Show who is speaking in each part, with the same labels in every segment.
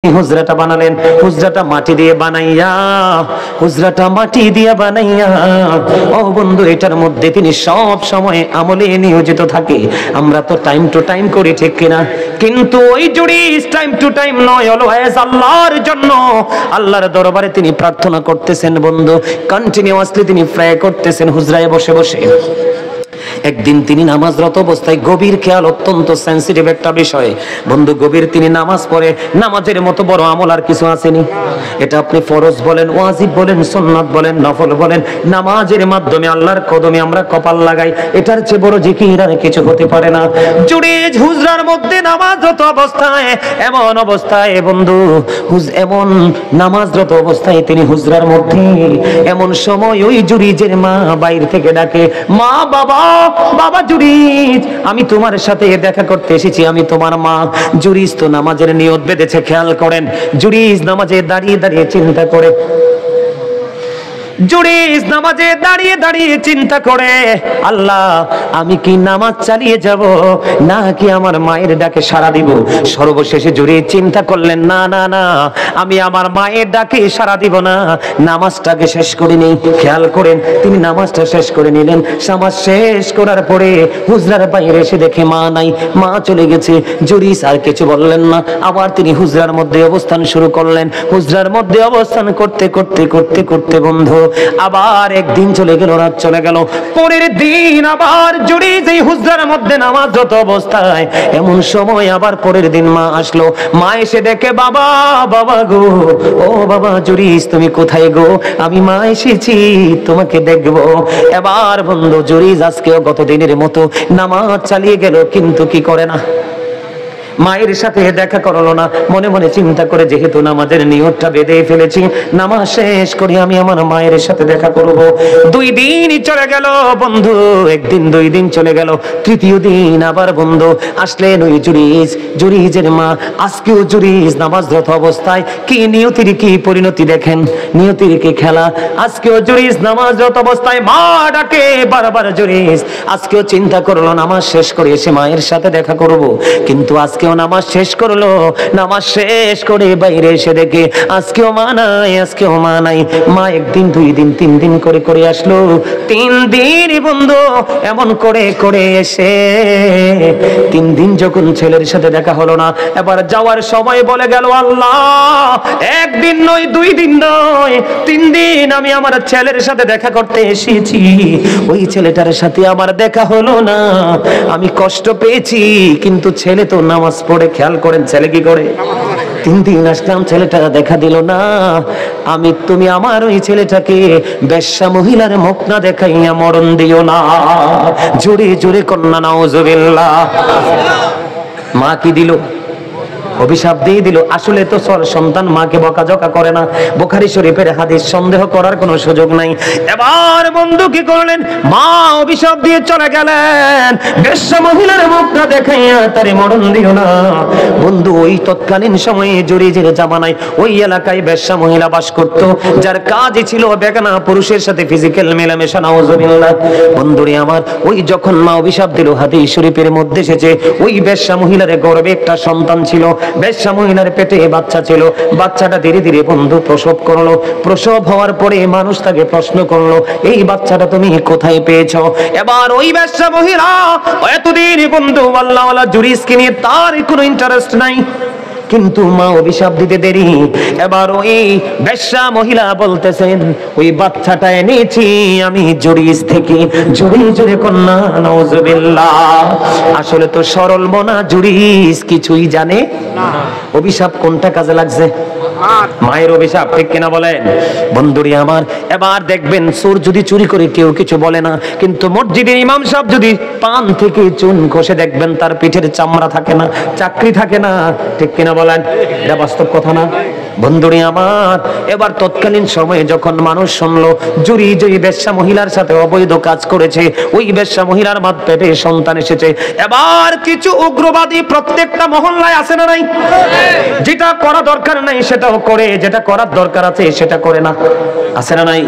Speaker 1: হুজরাটা বানালেন, হুজরাটা মাটি দিয়ে বানাইয়া, হুজরাটা মাটি দিয়ে বানাইয়া, ও বন্ধু এটার মধ্যে তিনি সব সময় আমলে নিয়োজিত থাকে। আমরা তো টাইম টু টাইম করি, ঠিক কিনা? কিন্তু ওই জুরিস টাইম টু টাইম নয়, অলওয়েজ আল্লাহর জন্য আল্লাহর দরবারে তিনি প্রার্থনা করতেছেন বন্ধু, কন্টিনিউয়াসলি তিনি প্রে করতেছেন হুজরায় বসে বসে। একদিন তিনি নামাজরত অবস্থায়, গভীর খেয়াল, অত্যন্ত সেনসিটিভ একটা বিষয় বন্ধু, গভীর তিনি নামাজ পড়ে। নামাজের মতো বড় আমল আর কিছু আসেনি। এটা আপনি ফরজ বলেন, ওয়াজিব বলেন, সুন্নাত বলেন, নফল বলেন, নামাজের মাধ্যমে আল্লাহর কদমে আমরা কপাল লাগাই, এটার চেয়ে বড় জিকির আর কিছু হতে পারে না। জুরিজ হুজরার মধ্যে নামাজরত অবস্থায়, এমন অবস্থায় বন্ধু, এমন নামাজরত অবস্থায় তিনি হুজরার মধ্যে, এমন সময় ওই জুরিজের মা বাইরে থেকে ডাকে, মা, বাবা, বাবা জুরিজ, আমি তোমার সাথে দেখা করতে এসেছি, আমি তোমার মা। জুরিজ তো নামাজের নিয়ত বেঁধেছে, খেয়াল করেন। জুরিজ নামাজে দাঁড়িয়ে দাঁড়িয়ে চিন্তা করে, জুরিজ নামাজে দাঁড়িয়ে দাঁড়িয়ে চিন্তা করে, আল্লাহ আমি কি নামাজ চালিয়ে যাব নাকি আমার মায়ের ডাকে সাড়া দিব? সর্বশেষে জুরিজ চিন্তা করলেন, না না না, আমি আমার মায়ের ডাকে সাড়া দিব না, নামাজটাকে শেষ করে নেই। খেয়াল করেন, তিনি নামাজটা শেষ করে নিলেন। নামাজ শেষ করার পরে হুজরার বাইরে এসে দেখে মা নাই, মা চলে গেছে। জুরিজ আর কিছু বললেন না, আবার তিনি হুজরার মধ্যে অবস্থান শুরু করলেন। হুজরার মধ্যে অবস্থান করতে করতে করতে করতে বন্ধু, আবার একদিন চলে গেল, রাত চলে গেল। পরের দিন আবার জুরিজ এই হুজরার মধ্যে নামাজরত অবস্থায়, এমন সময় আবার পরের দিন মা আসলো। মা এসে দেখে, বাবা, বাবা গো, ও বাবা জুরিজ তুমি কোথায় গো? আমি মা এসেছি, তোমাকে দেখবো। এবার বন্ধু জুরিজ আজকেও গত দিনের মতো নামাজ চালিয়ে গেল, কিন্তু কি করে না, মায়ের সাথে দেখা করলো না। মনে মনে চিন্তা করে, যেহেতু নামাজের নিয়তটা বেঁধে ফেলেছি, নামাজ শেষ করে আমি আমার মায়ের সাথে দেখা করব। 2 দিনই চলে গেল বন্ধু, একদিন 2 দিন চলে গেল। তৃতীয় দিন আবার বন্ধু আসলেন ওই জুরিজ, জুরিজের মা। আজকেও জুরিজ নামাজরত অবস্থায়, কি নিয়তির কি পরিণতি দেখেন, নিয়তির কি খেলা। আজকেও জুরিজ নামাজরত অবস্থায়, মা ডাকে বারবার জুরিজ। আজকেও চিন্তা করলো নামাজ শেষ করে এসে মায়ের সাথে দেখা করব, কিন্তু আজকে নামাজ শেষ করলো, নামাজ শেষ করে বাইরে এসে দেখে আজকেও মা নাই, আজকেও মা নাই। মা 1 দিন 2 দিন 3 দিন করে করে আসলো। 3 দিন বন্ধু এমন করে করে এসে 3 দিন যখন ছেলের সাথে দেখা হলো না, এবার যাওয়ার সময় বলে গেল, আল্লাহ 1 দিন নয়, 2 দিন নয়, 3 দিন আমি আমার ছেলের সাথে দেখা করতে এসেছি, ওই ছেলেটার সাথে আমার দেখা হলো না, আমি কষ্ট পেয়েছি। কিন্তু ছেলে তো নামাজ পড়ে, খেয়াল করেন ছেলে কি করে। 3 দিন আসলাম, ছেলেটা দেখা দিল না। তুমি আমার ওই ছেলেটাকে বেশ্যা মহিলার মুখ না দেখাইয়া মরণ দিও না। জোরে জোরে কন্যা নাউজুবিল্লাহ। মা কি দিল? অভিশাপ দিয়ে দিল। আসলে তো সন্তান মাকে বকাঝকা করে না, বুখারী শরীফের হাদিস, সন্দেহ করার কোনো সুযোগ নাই। এবার বন্ধু কি করলেন, মা অভিশাপ দিয়ে চলে গেলেন, বেশ্যা মহিলার মুখটা দেখাইয়া তারে মরণ দিও না। বন্ধু ওই তৎকালীন সময়ে জুরিজের জামানায় ওই এলাকায় বেশ্যা মহিলা বাস করত, যার কাজই ছিল বেগানা পুরুষের সাথে ফিজিক্যাল মেলামেশা। নাউজুবিল্লাহ। বন্ধুরে আমার, ওই যখন মা অভিশাপ দিল, হাদিস শরীফের মধ্যে এসেছে ওই বেশ্যা মহিলার গর্ভে একটা সন্তান ছিল, বেশ্যা মহিলার পেটে বাচ্চা ছিল। বাচ্চাটা ধীরে ধীরে বন্ধু প্রসব করলো। প্রসব হওয়ার পরে মানুষ তাকে প্রশ্ন করলো, এই বাচ্চাটা তুমি কোথায় পেয়েছো? এবার ওই বেশ্যা মহিলা এতদিন বন্ধু আল্লাহওয়ালা জুরিজকে নিয়ে তার কোনো ইন্টারেস্ট নাই, কিন্তু মা অভিশাপ দিতে দেরি। এবার ওই বেশ্যা মহিলা বলতেছেন, ওই বাচ্চাটা এনেছি আমি জুরিজ থেকে। জোরে জোরে কন্যা নাউজুবিল্লাহ। আসলে তো সরল মনা জুরিজ কিছুই জানে না। অভিশাপ কোনটা কাজে লাগছে? মায়ের অভিশাপ, ঠিক কিনা বলেন বন্ধুরি আমার। এবার দেখবেন চোর যদি চুরি করে কেউ কিছু বলে না, কিন্তু মসজিদের ইমাম সাহেব যদি পান থেকে চুন ঘষে, দেখবেন তার পিঠের চামড়া থাকে না, চাকরি থাকে না, ঠিক কিনা বলেন? এটা বাস্তব কথা না বন্ধুরি আমার। এবার তৎকালীন সময়ে যখন মানুষ শুনলো জুরিজ ওই বেশ্যা মহিলার সাথে অবৈধ কাজ করেছে, ওই বেশ্যা মহিলার পেটে সন্তান এসেছে, এবার কিছু উগ্রবাদী প্রত্যেকটা মহল্লায় আছে না নাই? যেটা করা দরকার নাই সেটাও করে, যেটা করার দরকার আছে সেটা করে না। আছে না নাই?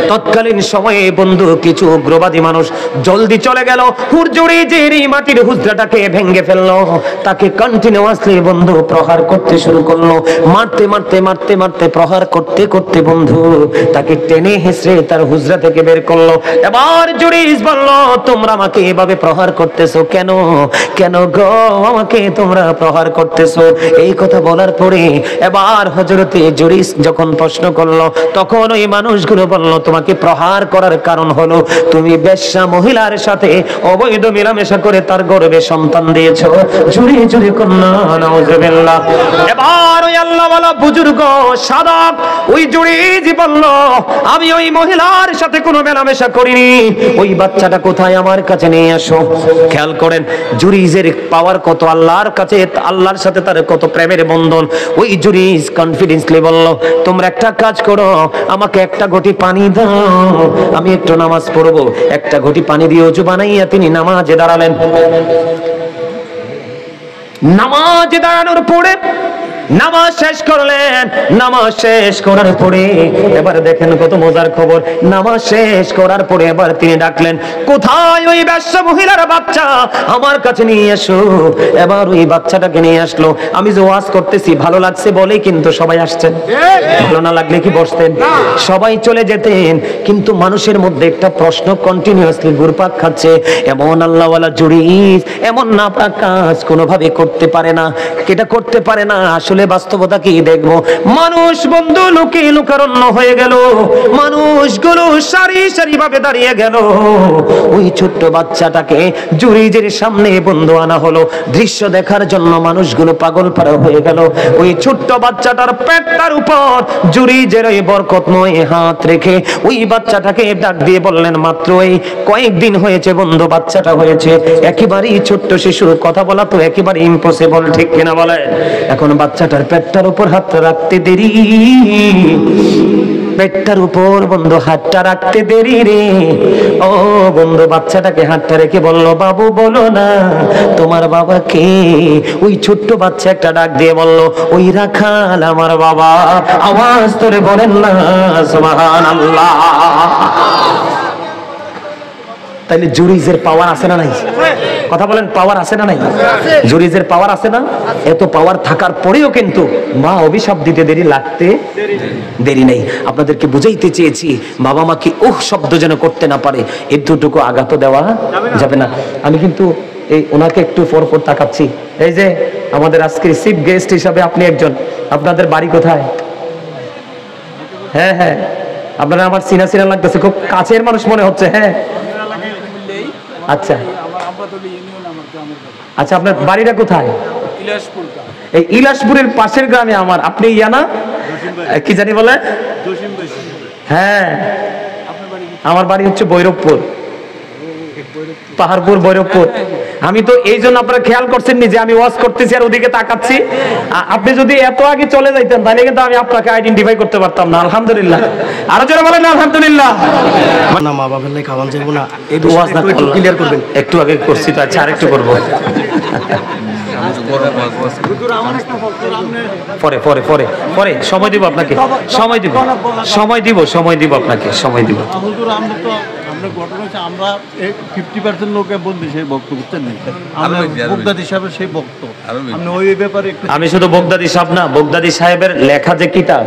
Speaker 1: তৎকালীন সময়ে বন্ধু কিছু উগ্রবাদী মানুষ জলদি চলে গেল, হুজুরি জেরি মাটির হুজরাটাকে ভেঙে ফেললো, তাকে কন্টিনিউয়াসলি বন্ধু প্রহার করতে শুরু করলো, মারতে মারতে মারতে মারতে প্রহার করতে করতে বন্ধু তাকে টেনে হেসড়ে তার হুজরা থেকে বের করলো। এবার জুরিস বলল, তোমরা আমাকে এভাবে প্রহার করতেছো কেন? কেন গো আমাকে তোমরা প্রহার করতেছো? এই কথা বলার পরে এবার হযরতে জুরিস যখন প্রশ্ন করলো, তখন ওই মানুষগুলো বলল, তোমাকে প্রহার করার কারণ হলো তুমি বেশ্যা মহিলার সাথে অবৈধ মেলামেশা করে তার গর্ভে সন্তান দিয়েছো। জুরি জুরি কন্যা নাউজুবিল্লাহ। এবার ওই আল্লাহওয়ালা বুজুর্গ সাদাত ওই জুরিজ বলল, আমি ওই মহিলার সাথে কোনো মেলামেশা করিনি, ওই বাচ্চাটা কোথায় আমার কাছে নিয়ে আসো। খেয়াল করেন জুরিজের পাওয়ার কত, আল্লাহর কাছে আল্লাহর সাথে তার কত প্রেমের বন্ধন। ওই জুরিজ কনফিডেন্সলি বলল, তোমরা একটা কাজ করো, আমাকে একটা ঘটি পানি দাও, আমি একটু নামাজ পড়বো। একটা ঘটি পানি দিয়ে ওযু বানাইয়া তিনি নামাজে দাঁড়ালেন। নামাজে দাঁড়ানোর পরে নামাজ শেষ করলেন। নামাজ শেষ করার পরে এবার দেখেন কত মজার খবর, নামাজ শেষ করার পরে এবার তিনি ডাকলেন, কোথায় ওই বেশ্যা মহিলার বাচ্চা, আমার কাছে নিয়ে এসো। এবার ওই বাচ্চাটাকে নিয়ে আসলো। আমি যে ওয়াজ করতেছি ভালো লাগছে বলেই কিন্তু সবাই আসছেন, ভালো না লাগলে কি বসতেন? সবাই চলে যেতেন। কিন্তু মানুষের মধ্যে একটা প্রশ্ন কন্টিনিউয়াসলি ঘুরপাক খাচ্ছে, এমন আল্লাহওয়ালা জুরিজ এমন নাপাক কাজ কোনোভাবে করতে পারে না, এটা করতে পারে না। আসলে বাস্তবতা কি দেখবো, মানুষ বন্ধু লোকে লোকারণ্য হয়ে গেল, মানুষগুলো সারি সারি ভাবে দাঁড়িয়ে গেল। ওই ছোট্ট বাচ্চাটাকে জুরিজের সামনে বন্ধু আনা হলো, দৃশ্য দেখার জন্য মানুষগুলো পাগল পারা হয়ে গেল। ওই ছোট্ট বাচ্চাটার পেটটার উপর জুরিজের ওই বরকতময় হাত রেখে ওই বাচ্চাটাকে ডাক দিয়ে বললেন, মাত্র এই কয়েকদিন হয়েছে বন্ধু বাচ্চাটা হয়েছে, একেবারেই ছোট্ট শিশু, কথা বলা তো একেবারে ইম্পসিবল, ঠিক কিনা বলে? এখন বাচ্চাটার পেটটার উপর হাত রাখতে দেরি, পেটটার উপর বন্ধু হাতটা রাখতে দেরি রে। ও বন্ধু বাচ্চাটাকে হাতটা রেখে বলল, বাবু বলো না তোমার বাবা কে? ওই ছোট্ট বাচ্চা একটা ডাক দিয়ে বলল, ওই রাখাল আমার বাবা। আওয়াজ তোরে বলেন না সুবহানাল্লাহ। তাইলে জুরিজের পাওয়ার আছে না নাই? কথা বলেন, পাওয়ার আছে না নাই? জুরিজের পাওয়ার আছে না? এত পাওয়ার থাকার পরেও কিন্তু মা অভিশাপ দিতে দেরি নেই। আপনাদেরকে বুঝাইতে চেয়েছি, বাবা মাকে ওহ শব্দ যেন করতে না পারে, এতটুকু আঘাত দেওয়া যাবে না। আমি কিন্তু এই ওনাকে একটু পর পর তাকাচ্ছি, এই যে আমাদের আজকের চিফ গেস্ট হিসাবে আপনি একজন, আপনাদের বাড়ি কোথায়? হ্যাঁ হ্যাঁ, আপনারা আমার চিনা চিনা লাগতেছে, খুব কাছের মানুষ মনে হচ্ছে। হ্যাঁ আচ্ছা আচ্ছা, আপনার বাড়িটা কোথায়? এই ইলাসপুরের পাশের গ্রামে আমার। আপনি ইয়ানা কি জানি বলে? হ্যাঁ, আমার বাড়ি হচ্ছে ভৈরবপুর, পাহাড়পুর ভৈরবপুর। আমি তো এই জন্য আপনারা খেয়াল করছেন যে আমি ওয়াজ করতেছি আর ওদিকে তাকাচ্ছি। আপনি যদি এত আগে চলে যাইতেন তাহলে কিন্তু আমি আপনাকে আইডেন্টিফাই করতে পারতাম না। আলহামদুলিল্লাহ, আরো যারা বলেন আলহামদুলিল্লাহ।
Speaker 2: না মা বাবার লাই খাওয়ান যাবো না,
Speaker 1: এই ওয়াজ না একটু ক্লিয়ার করবেন। একটু আগে করছি তো, আচ্ছা আরেকটু করবো। পরে পরে পরে পরে সময় দিব আপনাকে, সময় দিব আপনাকে, সময় দিব।
Speaker 2: ঘটনা হচ্ছে আমরা 50% লোকে বলতে সেই ভক্ত বুঝছেন না, আমরা বগদাদি সাহেবের সেই ভক্ত। আপনি ওই ব্যাপারে
Speaker 1: আমি শুধু বগদাদি সাহেব না, বগদাদি সাহেবের লেখা যে কিতাব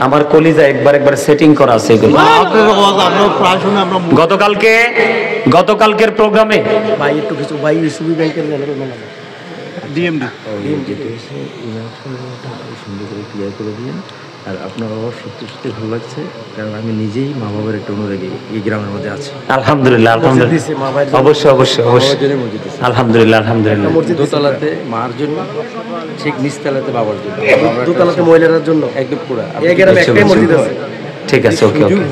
Speaker 1: আমার কলিজা একবার সেটিং করা আছে এগুলো। গতকালকের প্রোগ্রামে
Speaker 2: ভাই একটু কিছু ভাই ইসুবি ব্যাংকের ডিএমডি সুন্দর করে ক্লিয়ার করে দিলেন। আর আপনার বাবা সত্যি সত্যি ভালো লাগছে, কারণ আমি নিজেই মা বাবার একটা অনুরাগী এই গ্রামের মধ্যে আছি।
Speaker 1: আলহামদুলিল্লাহ, অবশ্যই অবশ্যই অবশ্যই, আলহামদুলিল্লাহ আলহামদুলিল্লাহ।
Speaker 2: দোতলাতে মার জন্য, ঠিক নিচতলাতে বাবার জন্য, দোতলাতে মহিলার জন্য, একদম পুরো একটাই মসজিদ আছে।
Speaker 1: ঠিক আছে, ওকে ওকে।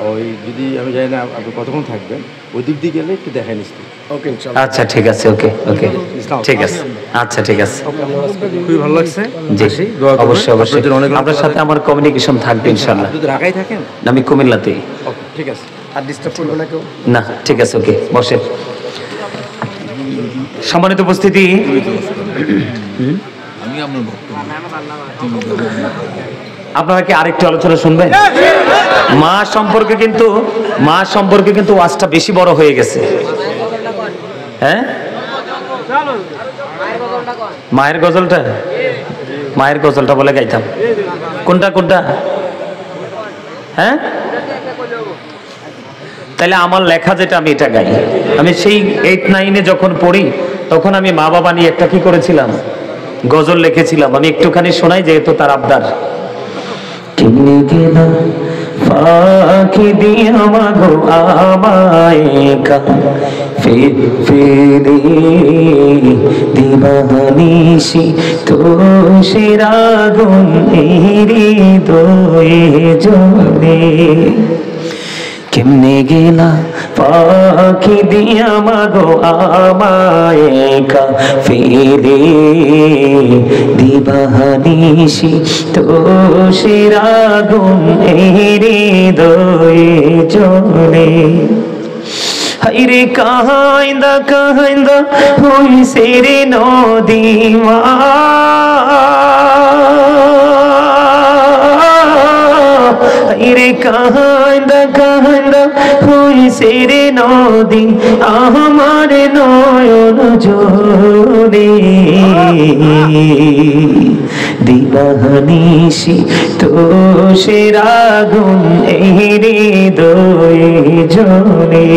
Speaker 2: ওই যদি আমি জানি না আপনি কতক্ষণ থাকবেন, ওই দিক দিয়ে গেলে একটু দেখাই নিচ্ছি। ওকে
Speaker 1: আচ্ছা ঠিক আছে, ওকে ওকে ঠিক আছে, আচ্ছা ঠিক আছে,
Speaker 2: খুবই ভালো লাগছে।
Speaker 1: জি অবশ্যই অবশ্যই, আপনার সাথে আমার কমিউনিকেশন থাকবে ইনশাআল্লাহ।
Speaker 2: যদি ঢাকায় থাকেন?
Speaker 1: আমি কুমিল্লাতে।
Speaker 2: ওকে ঠিক আছে, আর ডিস্টার্ব করবে না কেউ?
Speaker 1: না ঠিক আছে, ওকে বসেন। সম্মানিত উপস্থিতি, আমি আপনার ভক্ত। আপনারা কি আরেকটু আলোচনা শুনবেন? মা সম্পর্কে কিন্তু ওয়াজটা বেশি বড় হয়ে গেছে। হ্যাঁ, মায়ের গজলটা বলে গাইতাম। কোনটা? হ্যাঁ, তাহলে আমার লেখা যেটা আমি এটা গাই। আমি সেই 8-9-এ যখন পড়ি তখন আমি মা বাবা নিয়ে একটা কি করেছিলাম, গজল লিখেছিলাম। আমি একটুখানি শোনাই, যেহেতু তার আবদার। কেমনে গেলা ফাঁকি দিয়া মাগো আমায় ফিরে দিবানিশি তোষের আগুন হৃদয়ে জ্বলে। কেমনে গেলা পাখি দিয়া মাগো আমায় ফিরে দিবানিশি তোষের আগুন হৃদয়ে জ্বলে। হাইরে কাহাইন্দা হইছে রে নদী মা, হাইরে কাহাইন্দা হইছে রে নদী আমার নয়ন জলে। দিবানিশি তোষের আগুন হৃদয়ে জ্বলে।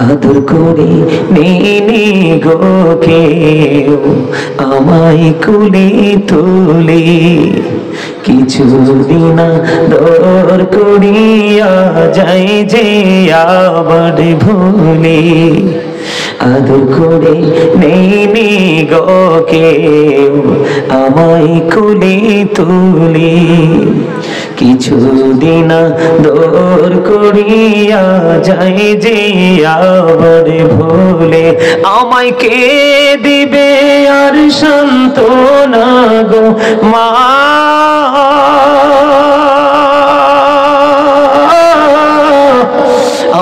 Speaker 1: আদর করে নেনে গো কেউ আমায় কুলে তুলে, কিছুদিন দর করিয়া যায় যে আবার ভুলে। আদর করে নেনে গো কেউ আমায় কুলে তুলে, কিছুদিন দর করিয়া যায় যে আবার ভুলে। আমায় কে দিবে আর সান্ত্বনা গো মা,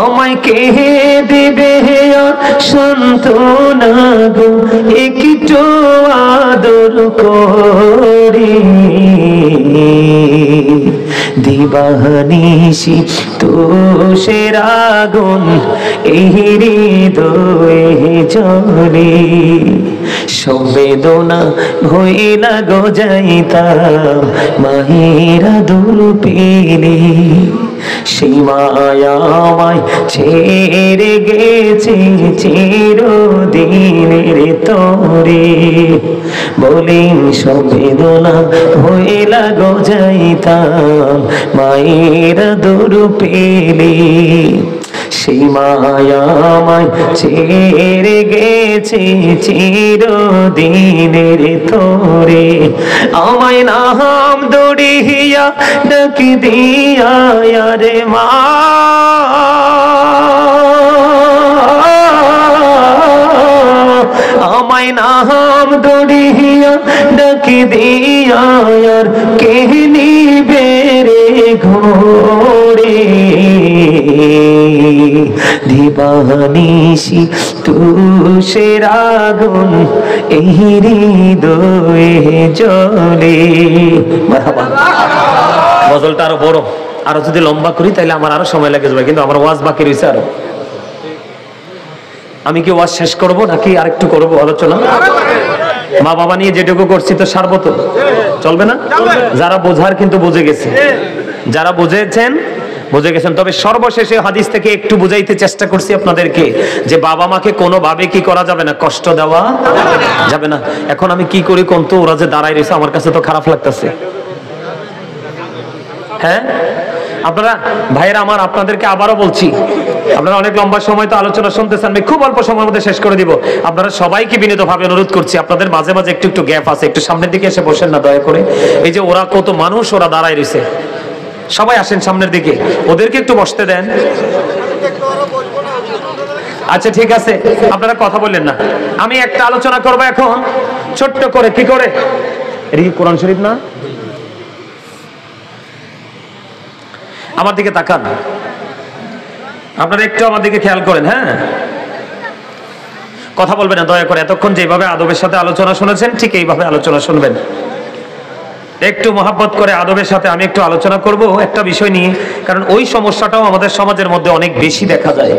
Speaker 1: আমায় কে দিবে সান্ত্বনা গো একটু আদর করে। দিবানিশি তোষের আগুন হৃদয়ে জ্বলে। সংবেদনা হইলা গো যাইতাম মায়েরা দূর পেলে, সেই মায়া আমায় ছেড়ে গেছে চিরদিনের তরে। বলেন সংবেদনা হইলা গো যাইতাম মায়েরা দূর পেলে, সেই মায়া আমায় ছেড়ে গেছে চিরদিনের তরে। আমায় নাম দড়িয়া ডাকি দিয়া রে মা, আমায় নাম দড়িয়া ডাকি দিয়া কে নিবে রে ঘোরে। দিবানিশি তোষের আগুন হৃদয়ে জ্বলে। গজলটা আরো বড়, আরো যদি লম্বা করি তাহলে আমার আরো সময় লেগে যাবে, কিন্তু আমার ওয়াজ বাকি রয়েছে আরো। আমি কি ওয়াজ শেষ করব নাকি আরেকটু করব আলোচনা? মা বাবা নিয়ে যেটুকু করছি তো সারবো তো, চলবে না? যারা বোঝার কিন্তু বুঝে গেছে, যারা বুঝেছেন বুঝে গেছেন। তবে সর্বশেষে হাদিস থেকে একটু বুঝাইতে চেষ্টা করছি আপনাদেরকে যে বাবা মাকে কোনোভাবে কি করা যাবে না, কষ্ট দেওয়া যাবে না। এখন আমি কি করি কোন তো, ওরা যে দাঁড়ায় রয়েছে আমার কাছে তো খারাপ লাগতেছে। হ্যাঁ আপনারা ভাইয়েরা আমার, আপনাদেরকে আবারও বলছি, আপনারা অনেক লম্বা সময় তো আলোচনা শুনতেছেন, আমি খুব অল্প সময়ের মধ্যে শেষ করে দিব। আপনারা সবাইকে বিনীতভাবে অনুরোধ করছি, আপনাদের মাঝে মাঝে একটু একটু গ্যাপ আছে, একটু সামনের দিকে এসে বসেন না দয়া করে। এই যে ওরা কত মানুষ, ওরা দাঁড়ায় রয়েছে, সবাই আসেন সামনের দিকে, ওদেরকে একটু বসতে দেন। আচ্ছা ঠিক আছে, আপনারা কথা বললেন না। আমি একটা আলোচনা করবো এখন ছোট্ট করে। কি করে? এটা কি কোরআন শরীফ না? আমার দিকে তাকান, আপনারা একটু আমার দিকে খেয়াল করেন। হ্যাঁ, কথা বলবেন না দয়া করে। এতক্ষণ যেভাবে আদবের সাথে আলোচনা শুনেছেন ঠিক এইভাবে আলোচনা শুনবেন। একটু মহাব্বত করে আদবের সাথে আমি একটু আলোচনা করব একটা বিষয় নিয়ে, কারণ ওই সমস্যাটাও আমাদের সমাজের মধ্যে অনেক বেশি দেখা যায়।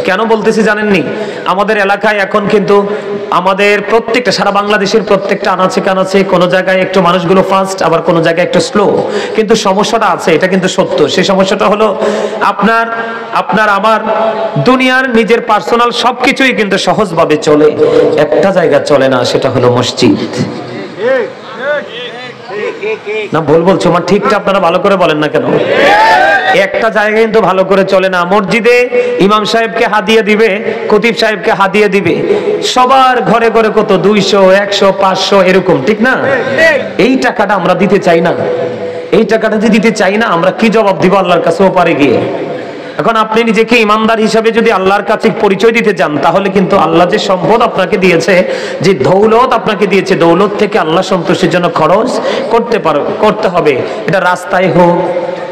Speaker 1: কেন বলতেছি জানেননি? আমাদের এলাকায় এখন কিন্তু আমাদের প্রত্যেকটা, সারা বাংলাদেশের প্রত্যেকটা আনাচে কানাচে কোনো জায়গায় একটু মানুষগুলো ফাস্ট, আবার কোনো জায়গায় একটু স্লো, কিন্তু সমস্যাটা আছে, এটা কিন্তু সত্য। সেই সমস্যাটা হলো আপনার আমার দুনিয়ার নিজের পার্সোনাল সবকিছুই কিন্তু সহজভাবে চলে, একটা জায়গা চলে না, সেটা হলো মসজিদ। না ভুল বলছো? আমার ঠিকটা আপনারা ভালো করে বলেন না কেন? একটা জায়গায় কিন্তু ভালো করে চলে না। মসজিদে ইমাম সাহেবকে হাদিয়া দিবে, খতিব সাহেবকে হাদিয়া দিবে, সবার ঘরে ঘরে কত 200, 100, 500 এরকম, ঠিক না? এই টাকাটা আমরা দিতে চাই না। এই টাকাটা যদি দিতে চাই না, আমরা কি জবাব দিব আল্লাহর কাছে ওপারে গিয়ে? এখন আপনি নিজেকে ইমানদার হিসাবে যদি আল্লাহর কাছে পরিচয় দিতে চান, তাহলে কিন্তু আল্লাহ যে সম্পদ আপনাকে দিয়েছে, যে দৌলত আপনাকে দিয়েছে, দৌলত থেকে আল্লাহ সন্তুষ্টির জন্য খরচ করতে হবে। এটা রাস্তায় হোক,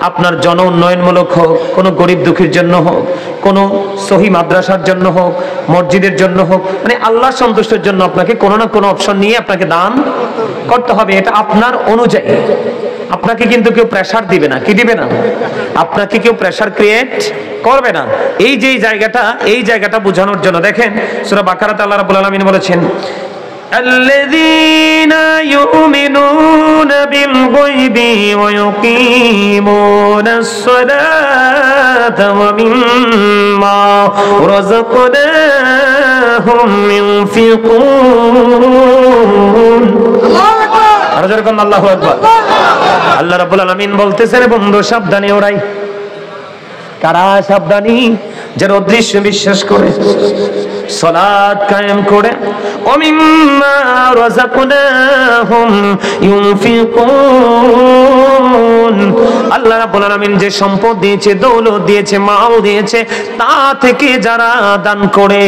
Speaker 1: আপনার জন উন্নয়নমূলক হোক, কোনো গরিব দুঃখীর জন্য হোক, কোনো সহি মাদ্রাসার জন্য হোক, মসজিদের জন্য হোক, মানে আল্লাহ সন্তুষ্টির জন্য আপনাকে কোনো না কোনো অপশন নিয়ে আপনাকে দান করতে হবে। এটা আপনার অনুযায়ী। আপনাকে কিন্তু কেউ প্রেসার দিবে না। কি দিবে না? আপনাকে কেউ প্রেসার ক্রিয়েট করবে না। এই যে জায়গাটা বোঝানোর জন্য দেখেন সূরা বাকারাতে আল্লাহ রাব্বুল আলামিন বলেছেন, আল্লাযীনা ইউমিনুনা বিল গায়বি ওয়া ইউকিমুনাস সালাতা ওয়া মিম্মা রাযাকনাহুম ইউনফিকুন। আল্লাহু আকবার। আল্লাহ রাব্বুল আলামিন বলতেছেন, বন্ধু সাবধানী ওরাই। কারা সাবধানী? যারা অদৃশ্য বিশ্বাস করে, সালাত কায়েম করে, ও মিম্মা রাযাকনাহুম ইউনফিকুন। আল্লাহ রাব্বুল আলামিন যে সম্পদ দিয়েছে, দৌলত দিয়েছে, মাল দিয়েছে, তা থেকে যারা দান করে,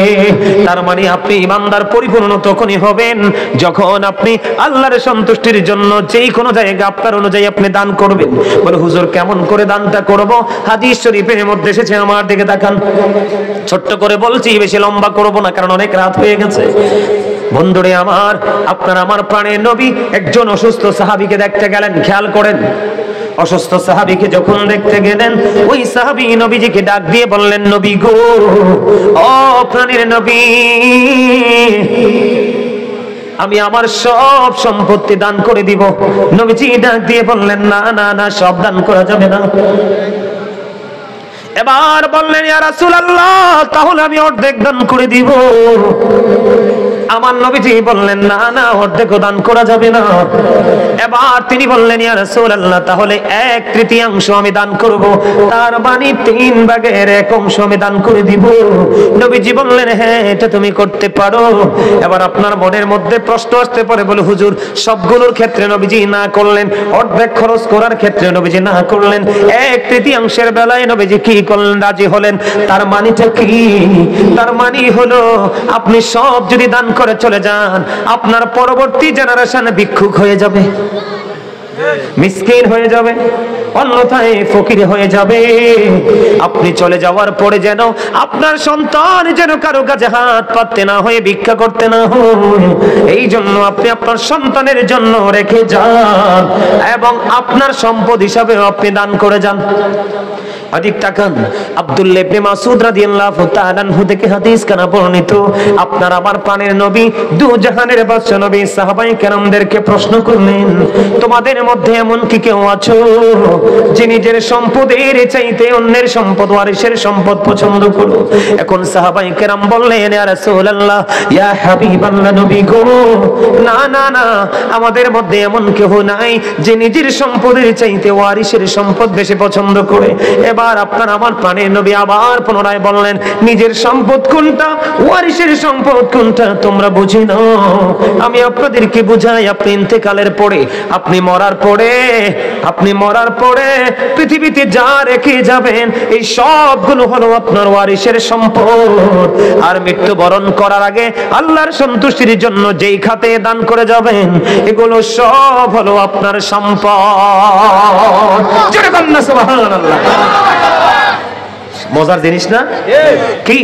Speaker 1: তার মানে আপনি ইমানদার পরিপূর্ণ তখনই হবেন যখন আপনি আল্লাহর সন্তুষ্টির জন্য যেই কোনো জায়গা আপনার অনুযায়ী আপনি দান করবেন। বলে হুজুর কেমন করে দানটা করব? হাদিস শরীফের মধ্যে এসেছে, আমার দিকে তাকান। ছোট্ট করে বলছি, বেশি লম্বা করব না, কারণ অনেক রাত হয়ে গেছে। বন্ধুরে আমার, আপনার আমার প্রাণের নবী একজন অসুস্থ সাহাবীকে দেখতে গেলেন। খেয়াল করেন, অসুস্থ সাহাবীকে যখন দেখতে গেলেন, ওই সাহাবী নবীজিকে ডাক দিয়ে বললেন, নবী গো, ও প্রাণের নবী, আমি আমার সব সম্পত্তি দান করে দিব। নবীজি ডাক দিয়ে বললেন, না না না, সব দান করা যাবে না। এবার বললেন, ইয়া রাসূলুল্লাহ, তাহলে আমি অর্ধেক দান করে দিব। আমার নবীজি বললেন, না না, অর্ধেক দান করা যাবে না। এবার তিনি বললেন, ইয়া রাসূলুল্লাহ, তাহলে 1/3 আমি দান করব, তার মানে 3 ভাগের 1 অংশ আমি দান করে দিব। নবীজি বললেন, হ্যাঁ, এটা তুমি করতে পারো। এবার আপনার মনের মধ্যে প্রশ্ন আসতে পারে, বলে হুজুর সবগুলোর ক্ষেত্রে নবীজি না করলেন, অর্ধেক খরচ করার ক্ষেত্রে নবীজি না করলেন, 1/3 বেলায় নবীজি কি করলেন? রাজি হলেন। তার মানেটা কি? তার মানে হলো, আপনি সব যদি দান করে চলে যান, আপনার পরবর্তী জেনারেশন ভিক্ষুক হয়ে যাবে, মিসকিন হয়ে যাবে, অন্যথায় ফকির হয়ে যাবে। আপনি চলে যাওয়ার পরে যেন আপনার সন্তান যেন কারো কাছে হাত পাততে না হয়ে, ভিক্ষা করতে না হয়, এই জন্য আপনি আপনার সন্তানের জন্য রেখে যান, এবং আপনার সম্পদ হিসাবে আপনি দান করে যান। অধিক তাকান, আব্দুল্লাহ ইবনে মাসউদ রাদিয়াল্লাহু তাআলা আনহু থেকে হাদিস কানা বর্ণিত, আপনার আমার প্রাণের নবী, দু জাহানের বাদশা নবী সাহাবায়ে কেরামদেরকে প্রশ্ন করলেন, তোমাদের মধ্যে এমন কি কেউ আছো যে নিজের সম্পদের চাইতে অন্যের সম্পদ, ওয়ারিসের সম্পদ পছন্দ করো? এখন সাহাবায়ে কেরাম বললেন, ইয়া রাসূলুল্লাহ, ইয়া হাবিবাল্লাহ, নবী গো, না না না, আমাদের মধ্যে এমন কেউ নাই যে নিজের সম্পদের চাইতে ওয়ারিসের সম্পদ বেশি পছন্দ করে। এবার আপনার আমার প্রাণের নবী আবার পুনরায় বললেন, নিজের সম্পদ কোনটা, ওয়ারিসের সম্পদ কোনটা তোমরা বুঝি না, আমি আপনাদেরকে বুঝাই। আপনি ইন্তেকালের পরে, আপনি মরার পরে পৃথিবীতে যা রেখে যাবেন, এই সবগুলো হলো আপনার ওয়ারিসের সম্পদ। আর মৃত্যুবরণ করার আগে আল্লাহর সন্তুষ্টির জন্য যেই খাতে দান করে যাবেন, এগুলো সব হলো আপনার সম্পদ। জোরে বলেন না সুবহানাল্লাহ। মজার জিনিস না? কি?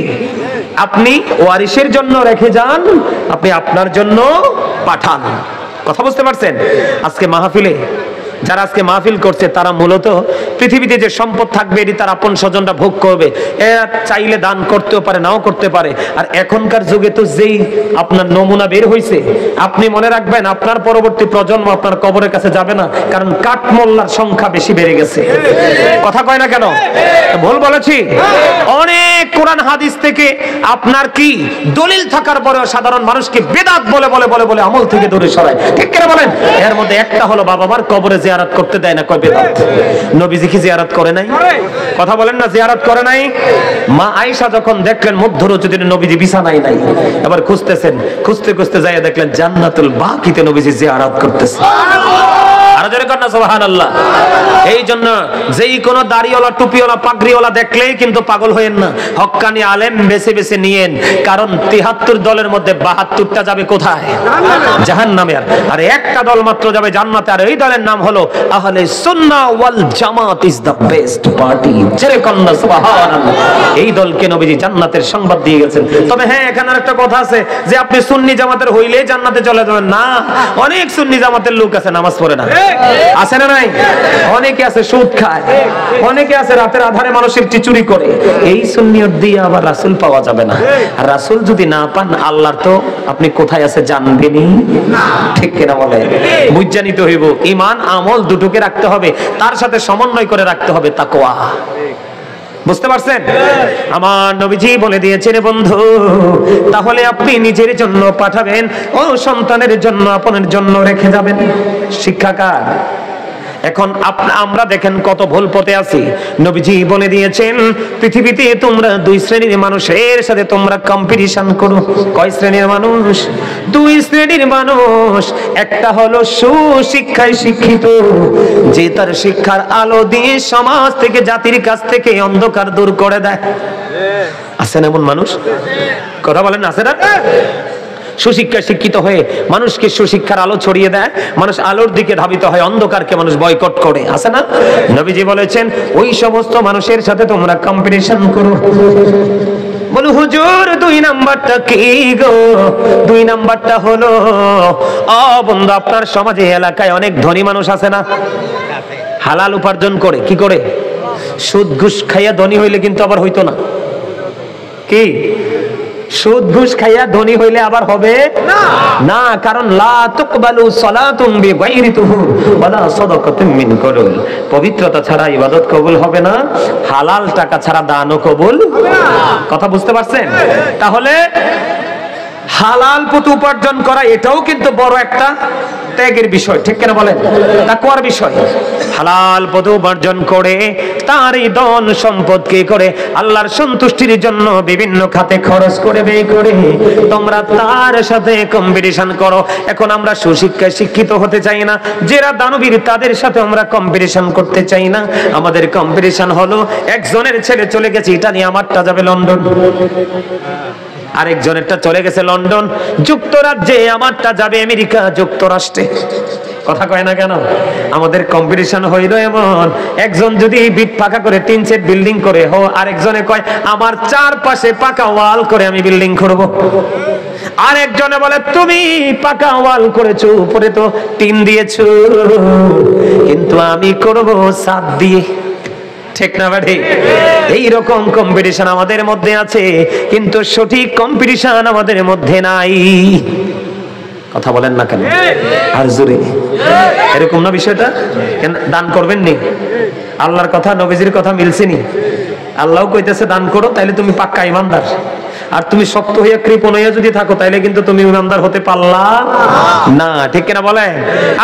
Speaker 1: আপনি ওয়ারিসের জন্য রেখে যান, আপনি আপনার জন্য পাঠান। কথা বুঝতে পারছেন? আজকে মাহফিলে যারা আজকে মাহফিল করছে তারা মূলত পৃথিবীতে যে সম্পদ থাকবে এটি তার আপন স্বজনরা ভোগ করবে। এরা চাইলে দান করতেও পারে, নাও করতে পারে। আর এখনকার যুগে তো যেই আপনার নমুনা বের হয়েছে, আপনি মনে রাখবেন আপনার পরবর্তী প্রজন্ম আপনার কবরের কাছে যাবে না, কারণ কাঠমোল্লার সংখ্যা বেশি বেড়ে গেছে। কথা কয় না কেন? ভুল বলেছি? অনেক কোরআন হাদিস থেকে আপনার কি দলিল থাকার পরেও সাধারণ মানুষকে বেদাত বলে বলে বলে বলে আমল থেকে দূরে সরায়। ঠিক করে বলেন? এর মধ্যে একটা হলো বাবা মার কবরে জিয়ারত করতে দেয় না, কয় বেদাত। নবীজি কি জিয়ারত করে নাই? কথা বলেন না, জিয়ারত করে নাই? মা আয়েশা যখন দেখলেন মধ্যরজনীর নবীজি বিছানায় নাই, এবার খুঁজতেছেন, খুঁজতে খুঁজতে যাইয়া দেখলেন জান্নাতুল বাকিতে নবীজি জিয়ারত করতেছে। আর জোরে কর না সুবহানাল্লাহ। এই জন্য যেই কোনো দাড়িওয়ালা টুপিওয়ালা পাগড়িওয়ালা দেখলেই কিন্তু পাগল হয়েন না, হক্কানি আলেম বেছে বেছে নিয়েন, কারণ ৭৩ দলের মধ্যে ৭২টা যাবে কোথায়? জাহান্নামে। আর একটা দল মাত্র যাবে জান্নাতে, আর এই দলের নাম হলো আহলে সুন্নাহ ওয়াল জামাত ইজ দ্য বেস্ট পার্টি। জোরে কর না সুবহানাল্লাহ। এই দলকে নবীজি জান্নাতের সংবাদ দিয়ে গেছেন। তবে হ্যাঁ, এখানে একটা কথা আছে যে আপনি সুন্নি জামাতের হইলেই জান্নাতে চলে যাবেন না। অনেক সুন্নি জামাতের লোক আছে নামাজ পড়ে না, আছে না নাই? অনেকে আছে সুদ খায়, অনেকে আছে রাতের আধারে মানুষের চুরি করে। এই সুন্নিয়ত দিয়ে আবার রাসূল পাওয়া যাবে না। আর রাসূল যদি না পান, আল্লাহর তো আপনি কোথায় আছে জানবেনই না। ঠিক কিনা বলে? বুঝা নিতে হইব। ঈমান আমল দুটোকে রাখতে হবে, তার সাথে সমন্বয় করে রাখতে হবে তাকওয়া। বুঝতে পারছেন? আমার নবীজি বলে দিয়েছেন বন্ধু, তাহলে আপনি নিজের জন্য পাঠাবেন ও সন্তানের জন্য আপনের জন্য রেখে যাবেন। শিক্ষাকার এখন আমরা দেখেন কত ভুল পথে আছি। নবীজি বলে দিয়েছেন পৃথিবীতে তোমরা দুই শ্রেণীর মানুষের সাথে তোমরা কম্পিটিশন করো। কয় শ্রেণীর মানুষ? দুই শ্রেণীর মানুষ। একটা হলো সুশিক্ষায় শিক্ষিত, যে তার শিক্ষার আলো দিয়ে সমাজ থেকে জাতির কাছ থেকে অন্ধকার দূর করে দেয়। আছে না এমন মানুষ? কথা বলেন, আছে না? সুশিক্ষা শিক্ষিত হয়ে মানুষকে সুশিক্ষার আলো ছড়িয়ে দেয়, মানুষ আলোর দিকে ধাবিত হয়, অন্ধকারকে মানুষ বয়কট করে। আছে না? নবীজি বলেছেন ওই সমস্ত মানুষের সাথে তোমরা কম্পিটিশন করো। বলো হুজুর, ২ নাম্বারটা কি গো? ২ নাম্বারটা হলো বন্ধু, আপনার সমাজে এলাকায় অনেক ধনী মানুষ আছে না, হালাল উপার্জন করে। কি করে? সুদ ঘুষ খাইয়া ধনী হইলে কিন্তু আবার হইতো না। কি? সুদ ঘুষ খাইয়া ধনী হইলে আবার হবে না, কারণ লা তুকবালু সালাতুন বিগাইরি তুহুর ওয়ালা সাদাকাতুন মিন কুরুল। পবিত্রতা ছাড়া ইবাদত কবুল হবে না, হালাল টাকা ছাড়া দানও কবুল হবে না। কথা বুঝতে পারছেন? তাহলে হালাল পথে উপার্জন করা এটাও কিন্তু বড় একটা ত্যাগের বিষয়। ঠিক কিনা বলেন? তাকওয়ার বিষয়। হালাল পথে উপার্জন করে তার এই ধন সম্পদ কি করে আল্লাহর সন্তুষ্টির জন্য বিভিন্ন খাতে খরচ করে ব্যয় করে তোমরা তার সাথে কম্পিটিশন করো। এখন আমরা সুশিক্ষায় শিক্ষিত হতে চাই না, যারা দানবীর তাদের সাথে আমরা কম্পিটিশন করতে চাই না। আমাদের কম্পিটিশন হলো একজনের ছেলে চলে গেছে ইটালি, আমারটা যাবে লন্ডন। আরেকজনেরটা চলে গেছে লন্ডন যুক্তরাজ্যে, আমারটা যাবে আমেরিকা যুক্তরাষ্ট্রে। কথা কয় না কেন? আমাদের কম্পিটিশন হইল এমন, একজন যদি বিট পাকা করে 3 সেট বিল্ডিং করে আরেকজনে কয় আমার চারপাশে পাকা ওয়াল করে আমি বিল্ডিং করব। আরেকজনে বলে তুমি পাকা ওয়াল করেছো, উপরে তো টিন দিয়েছো, কিন্তু আমি করব ছাদ দিয়ে। ঠিক না ভাই? এইরকম কম্পিটিশন আমাদের মধ্যে আছে, কিন্তু সঠিক কম্পিটিশন আমাদের মধ্যে নাই। কথা বলেন না কেন? আর জোরে এরকম না বিষয়টা? কেন দান করবেন নি? আল্লাহর কথা নবীজির কথা মিলছেনি? আল্লাহও কইতেছে দান করো, তাইলে তুমি পাক্কা ইমানদার। আর তুমি শক্ত হইয়া কৃপণ হইয়া যদি থাকো তাইলে কিন্তু তুমি ইমানদার হতে পারলা না। ঠিক কিনা বলেন?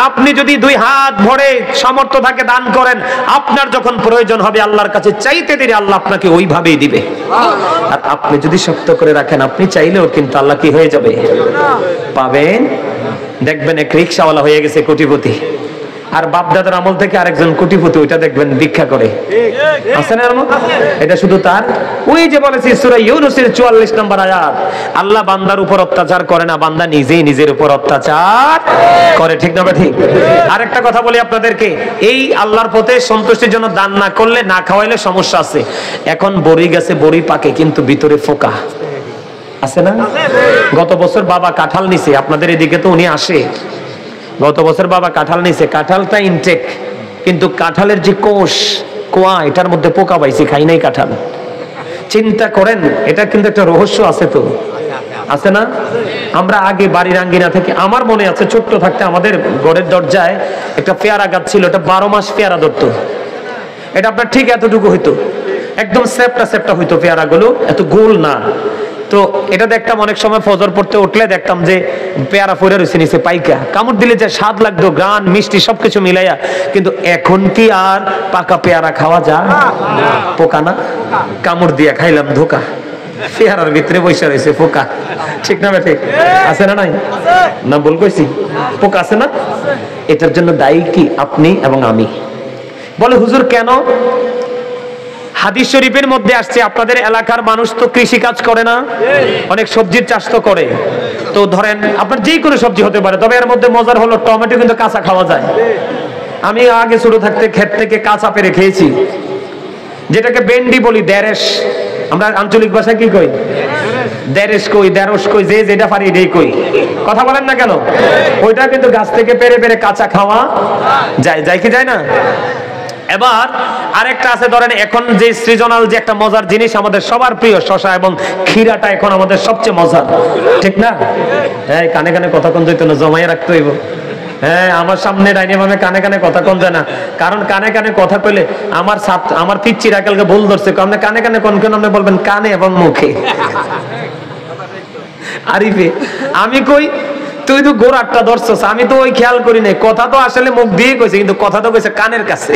Speaker 1: আপনি যদি 2 হাত ভরে সামর্থ্য থাকে দান করেন, আপনার যখন প্রয়োজন হবে আল্লাহর কাছে চাইতে দেরি আল্লাহ আপনাকে ওইভাবেই দিবে। আর আপনি যদি শক্ত করে রাখেন, আপনি চাইলেও কিন্তু আল্লাহ কি হয়ে যাবে? পাবেন। দেখবেন এক রিকশাওয়ালা হয়ে গেছে কোটিপতি, আর বাপদাদার আমল থেকে আরেকজন কোটিপতি, ওইটা দেখবেন ভিক্ষা করে। আছে না? এটা শুধু তার ওই যে বলেছি সূরা ইউনূসের 44 নম্বর আয়াত, আল্লাহ বান্দার উপর অত্যাচার করে না, বান্দা নিজেই নিজের উপর অত্যাচার করে। ঠিক না? ঠিক। আরেকটা কথা বলি আপনাদেরকে, এই আল্লাহর পথে সন্তুষ্টির জন্য দান না করলে, না খাওয়াইলে সমস্যা আছে। এখন বড়ি গাছে বড়ি পাকে কিন্তু ভিতরে ফোকা আছে না? গত বছর বাবা কাঁঠাল নিছে, আপনাদের এদিকে তো উনি আসে, গত বছর বাবা কাঁঠাল নিছে, কাঁঠালটা ইনটেক, কিন্তু কাঁঠালের যে কোয়া এটার মধ্যে পোকা পাইছি, খাই নাই কাঁঠাল। চিন্তা করেন, এটা কিন্তু একটা রহস্য আছে, তো আছে না? আমরা আগে বাড়ির আঙ্গিনা থেকে, আমার মনে আছে ছোট্ট থাকতে আমাদের ঘরের দরজায় একটা পেয়ারা গাছ ছিল, এটা 12 মাস পেয়ারা ধরতো। এটা আপনার ঠিক এতটুকু হইতো, একদম সেপটা হইতো পেয়ারাগুলো, এত গোল না। তো এটা দেখতাম অনেক সময় ফজর পড়তে উঠলে দেখতাম যে পেয়ারা পড়ে রয়েছে নিচে পাইকা, কামড় দিলে যে স্বাদ লাগতো, গান মিষ্টি সবকিছু মিলাইয়া। কিন্তু এখন কি আর পাকা পেয়ারা খাওয়া যায়? পোকা না, কামড় দিয়া খাইলাম ধোকা, পেয়ারার ভিতরে বসে রয়েছে পোকা। ঠিক না ঠিক আছে না? নাই না, বল কইছি পোকা আছে না? এটার জন্য দায়ী কি আপনি এবং আমি? বলে হুজুর কেন? হাদিস শরীফের মধ্যে আসছে আপনাদের এলাকার মানুষ তো কৃষি কাজ করে না, অনেক সবজির চাষ তো করে। তো ধরেন আপনার যে কোনো সবজি হতে পারে, তবে এর মধ্যে মজার হলো টমেটো কিন্তু কাঁচা খাওয়া যায়। আমি আগে ছোট থাকতে ক্ষেত থেকে কাঁচা পেরে খেয়েছি, যেটাকে ভেন্ডি বলি, দেরেশ। আমরা আঞ্চলিক ভাষায় কি কই? দেরেশ কই, দেরস কই, যে যেটা পারি এটাই কই। কথা বলেন না কেন? ওইটা কিন্তু গাছ থেকে পেরে পেরে কাঁচা খাওয়া যায় কি যায় না? এবার আরেকটা আছে, ধরেন এখন যে সৃজনাল যে একটা মজার জিনিস আমাদের সবার প্রিয়, শশা এবং ক্ষীরাটা এখন আমাদের সবচেয়ে মজার, ঠিক না? হ্যাঁ, কানে কানে কথা কোন যেত না, জমাইয়া রাখতে হইব। হ্যাঁ, আমার সামনে ডাইনে ভাবে কানে কানে কথা কোন যায় না, কারণ কানে কানে কথা কইলে আমার পিচ্চির আকালকে ভুল ধরছে, আপনি কানে কানে কোন কোন আপনি বলবেন কানে এবং মুখে। আরিফে আমি কই তুই তো গোড়াটা ধরছস, আমি তো ওই খেয়াল করি নাই, কথা তো আসলে মুখ দিয়ে কইছে, কিন্তু কথা তো কইছে কানের কাছে।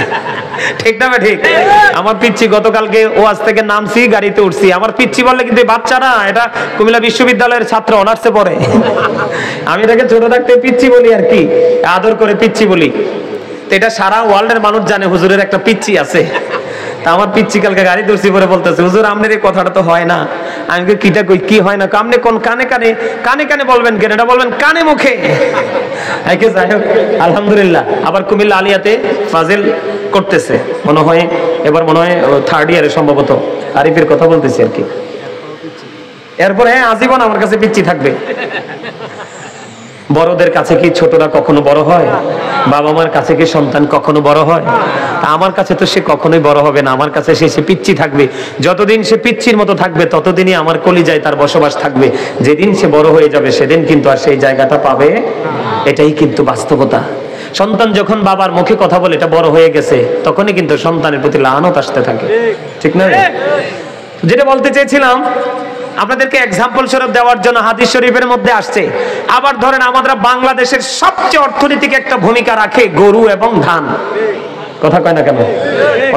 Speaker 1: ঠিক না ঠিক? আমার পিচ্চি গতকালকে ওয়াজ থেকে নামছি, গাড়িতে উঠছি, আমার পিচ্চি বললে কিন্তু বাচ্চা না, এটা কুমিল্লা বিশ্ববিদ্যালয়ের ছাত্র, অনার্সে পড়ে। আমি তাকে ছোট থাকতে পিচ্চি বলি আর কি, আদর করে পিচ্চি বলি। তো এটা সারা ওয়ার্ল্ডের মানুষ জানে হুজুরের একটা পিচ্চি আছে। তা আমার পিচ্চি কালকে গাড়ি দর্শি পরে বলতেছে, হুজুর আপনার এই কথাটা তো হয় না। আমি কিটা কই, কি হয় না? আপনি কোন কানে কানে কানে কানে বলবেন কেন? এটা বলবেন কানে মুখে। যাই হোক, আলহামদুলিল্লাহ। আবার কুমিল্লা আলিয়াতে ফাজিল করতেছে মনে হয়, এবার মনে হয় 3rd ইয়ারে সম্ভবত। আরিফের কথা বলতেছি আর কি। এরপরে আজীবন আমার কাছে পিচ্চি থাকবে। বড়দের কাছে কি ছোটরা কখনো বড় হয়? বাবা মার কাছে কি সন্তান কখনো বড় হয়? তা আমার কাছে তো সে কখনোই বড় হবে না, আমার কাছে সে পিচ্চি থাকবে। যতদিন সে পিচ্চির মতো থাকবে ততদিনই আমার কলিজায় তার বসবাস থাকবে। যেদিন সে বড় হয়ে যাবে সেদিন কিন্তু আর সেই জায়গাটা পাবে। এটাই কিন্তু বাস্তবতা। সন্তান যখন বাবার মুখে কথা বলে এটা বড় হয়ে গেছে, তখনই কিন্তু সন্তানের প্রতি লানত আসতে থাকে, ঠিক না? যেটা বলতে চেয়েছিলাম, আপনাদেরকে এক্সাম্পল স্বরূপ দেওয়ার জন্য হাদিস শরীফের মধ্যে আসছে। আবার ধরেন আমাদের বাংলাদেশের সবচেয়ে অর্থনৈতিক একটা ভূমিকা রাখে গরু এবং ধান। কথা কয় না কেন?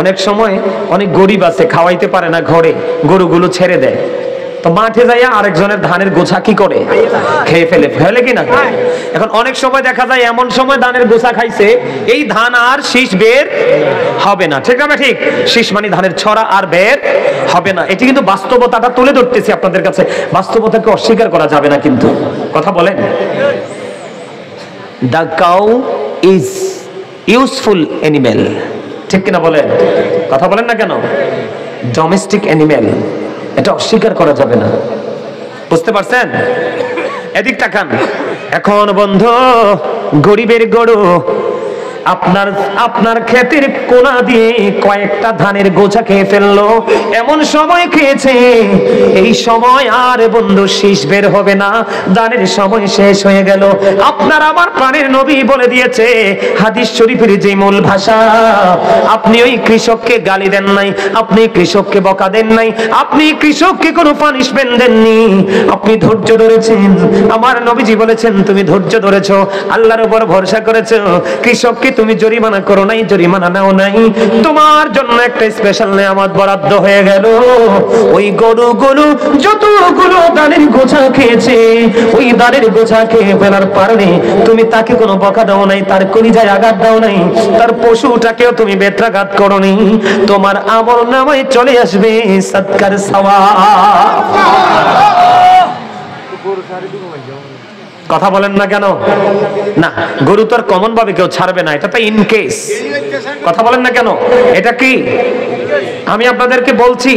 Speaker 1: অনেক সময় অনেক গরিব আছে, খাওয়াইতে পারে না ঘরে, গরুগুলো ছেড়ে দেয়, তো মাঠে যাইয়া আরেকজনের ধানের গোছা কি করে? খেয়ে ফেলে কিনা? এখন অনেক সময় দেখা যায় এমন সময় ধানের গোছা খাইছে, এই ধান আর শীষ বের হবে না, ঠিক না ঠিক? শীষ মানে ধানের ছড়া আর বের হবে না। এটি কিন্তু বাস্তবতাটা তুলে ধরতেছি আপনাদের কাছে, বাস্তবতাকে অস্বীকার করা যাবে না কিন্তু। কথা বলেন, the cow is useful animal, ঠিক কিনা বলেন? কথা বলেন না কেন? ডোমেস্টিক অ্যানিমেল, এটা অস্বীকার করা যাবে না। বুঝতে পারছেন? এদিক তাকান। এখন বন্ধু, গরিবের গরু আপনার ক্ষেতের কোনা দিয়ে কয়েকটা ধানের গোছা খেয়ে ফেললো, এমন সময় খেয়েছে এই সময় আর বন্ধু শীষ বের হবে না, ধানের সময় শেষ হয়ে গেল। আপনার আমার প্রাণের নবী বলে দিয়েছে হাদিস শরীফের যে মূল ভাষা, আপনি ওই কৃষককে গালি দেন নাই, আপনি কৃষককে বকা দেন নাই, আপনি কৃষককে কোনো পানিশমেন্ট দেননি, আপনি ধৈর্য ধরেছেন। আমার নবীজি বলেছেন তুমি ধৈর্য ধরেছো, আল্লাহর উপর ভরসা করেছো, কৃষককে তুমি জরিমানা করো নাই, জরিমানা নাও নাই, তোমার জন্য একটা স্পেশাল নিয়ামত বরাদ্দ হয়ে গেল। ওই গরুগুলো যতগুলো ধানের গোছা খেয়েছে, ওই ধানের গোছা খেয়ে ফেলার কারণে তুমি তাকে কোনো বকা দাও নাই, তার কলিজায় আঘাত দাও নাই, তার পশুটাকেও তুমি বেত্রাঘাত করোনি, তোমার আমল নামায় চলে আসবে সদকার সওয়াব। কথা বলেন না কেন? না, গরু তো আর কমন ভাবে কেউ ছাড়বে না, এটা তো ইন কেস। কথা বলেন না কেন? এটা কি আমি আপনাদেরকে বলছি,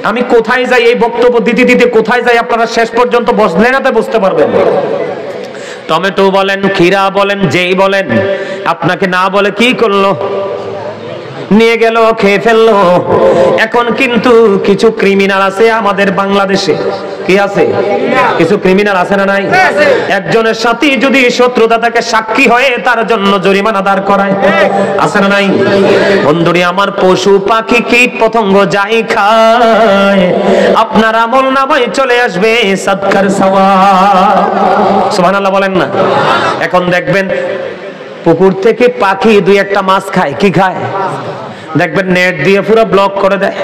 Speaker 1: আমি কোথায় যাই এই বক্তব্য দিতে দিতে কোথায় যাই আপনারা শেষ পর্যন্ত বসলে না তো বুঝতে পারবেন। টমেটো বলেন, ক্ষীরা বলেন, যেই বলেন, আপনাকে না বলে কি করলো? নিয়ে গেল, খেয়ে ফেললো। এখন কিন্তু কিছু ক্রিমিনাল আছে আমাদের বাংলাদেশে। কি আছে? কিছু ক্রিমিনাল আছে না নাই? একজনের সাথে যদি শত্রুতা থাকে, সাক্ষী হয়ে তার জন্য জরিমানা দাঁড় করায়, আছে না নাই? বন্ধুরে আমার, পশু পাখি কীট পতঙ্গ যাই খায়, আপনার আমল নামায় চলে আসবে সাদকার সওয়াব। সুবহানাল্লাহ বলেন না? এখন দেখবেন পুকুর থেকে পাখি দুই একটা মাছ খায়। কি খায়? দেখবেন নেট দিয়ে পুরো ব্লক করে দেয়।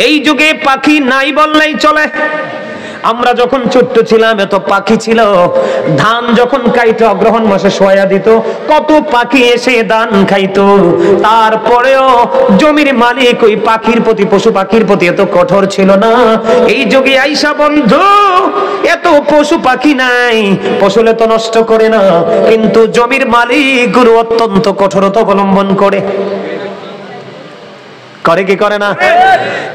Speaker 1: এই যুগে পাখি নাই বললেই চলে। আমরা যখন ছোট্ট ছিলাম এত পাখি ছিল। ধান যখন খাইতো অগ্রহণ মাসে সোয়া দিত, কত পাখি এসে ধান খাইতো। তারপরেও জমির মালিক ওই পাখির প্রতি, পশু পাখির প্রতি এত কঠোর ছিল না। এই যুগে আইসা বন্ধু এত পশু পাখি নাই, ফসলে তো নষ্ট করে না, কিন্তু জমির মালিক গুরু অত্যন্ত কঠোরতা অবলম্বন করে। করে কি করে না?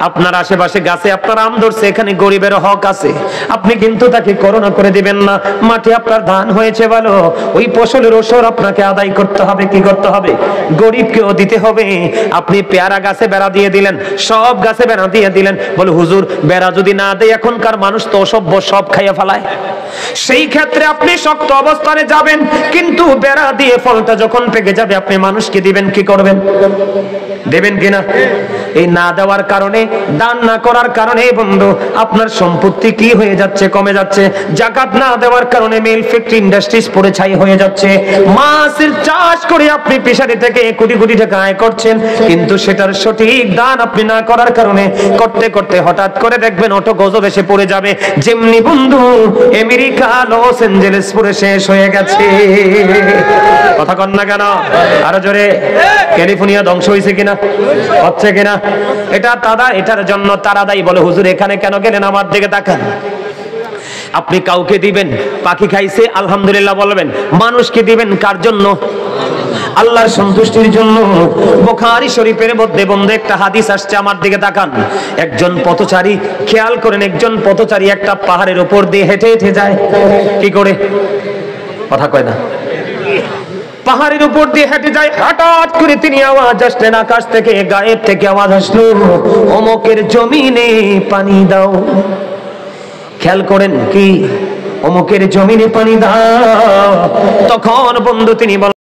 Speaker 1: আপনার আশেপাশে গাছে আপনার আম ধরছে, এখানে গরিবের হক আছে, আপনি কিন্তু তাকে করোনা করে দিবেন না। মাঠে আপনার ধান হয়েছে ভালো, ওই ফসলের ওসর আপনাকে আদায় করতে হবে। কি করতে হবে? গরিবকেও দিতে হবে। আপনি পেয়ারা গাছে বেড়া দিয়ে দিলেন, সব গাছে বেড়া দিয়ে দিলেন, বলে হুজুর বেড়া যদি না দেয় এখনকার মানুষ তো অসভ্য, সব খাইয়া ফেলায়। সেই ক্ষেত্রে আপনি শক্ত অবস্থানে যাবেন, কিন্তু বেড়া দিয়ে ফলটা যখন পেকে যাবে আপনি মানুষকে দিবেন। কি করবেন? দেবেন কিনা? এই না দেওয়ার কারণে, দান না করার কারণে বন্ধু আপনার সম্পত্তি কি হয়ে যাচ্ছে? কমে যাচ্ছে। যাকাত না দেওয়ার কারণে মিল ফ্যাক্টরি ইন্ডাস্ট্রিজ পড়ে ছাই হয়ে যাচ্ছে। মাছের চাষ করে আপনি ফিশারি থেকে কোটি কোটি টাকা আয় করছেন, কিন্তু সেটার সঠিক দান আপনি না করার কারণে করতে করতে হঠাৎ করে দেখবেন অটো গজব এসে পড়ে যাবে। যেমনি বন্ধু আমেরিকা লস অ্যাঞ্জেলেস পুরো শেষ হয়ে গেছে। কথা কন না কেন? আরো জোরে। ক্যালিফোর্নিয়া ধ্বংস হয়েছে কিনা? হচ্ছে কিনা? এটা দাদা, এটার জন্য তারা দায়ী। বলে হুজুর এখানে কেন গেলেন? আমার দিকে তাকান। আপনি কাউকে দিবেন, পাখি খাইছে আলহামদুলিল্লাহ বলবেন। মানুষকে দিবেন কার জন্য? আল্লাহর সন্তুষ্টির জন্য। বুখারী শরীফের মধ্যে বন্ধু একটা হাদিস আসছে, আমার দিকে তাকান। একজন পথচারী, খেয়াল করেন, একজন পথচারী একটা পাহাড়ের উপর দিয়ে হেঁটে হেঁটে যায়। কি করে? কথা কয় না। পাহাড়ের উপর দিয়ে হেঁটে যায়। হঠাৎ করে তিনি আওয়াজ আসলেন, আকাশ থেকে, গায়েব থেকে আওয়াজ আসলো, অমুকের জমিনে পানি দাও। খেয়াল করেন, কি? অমুকের জমিনে পানি দাও। তখন বন্ধু তিনি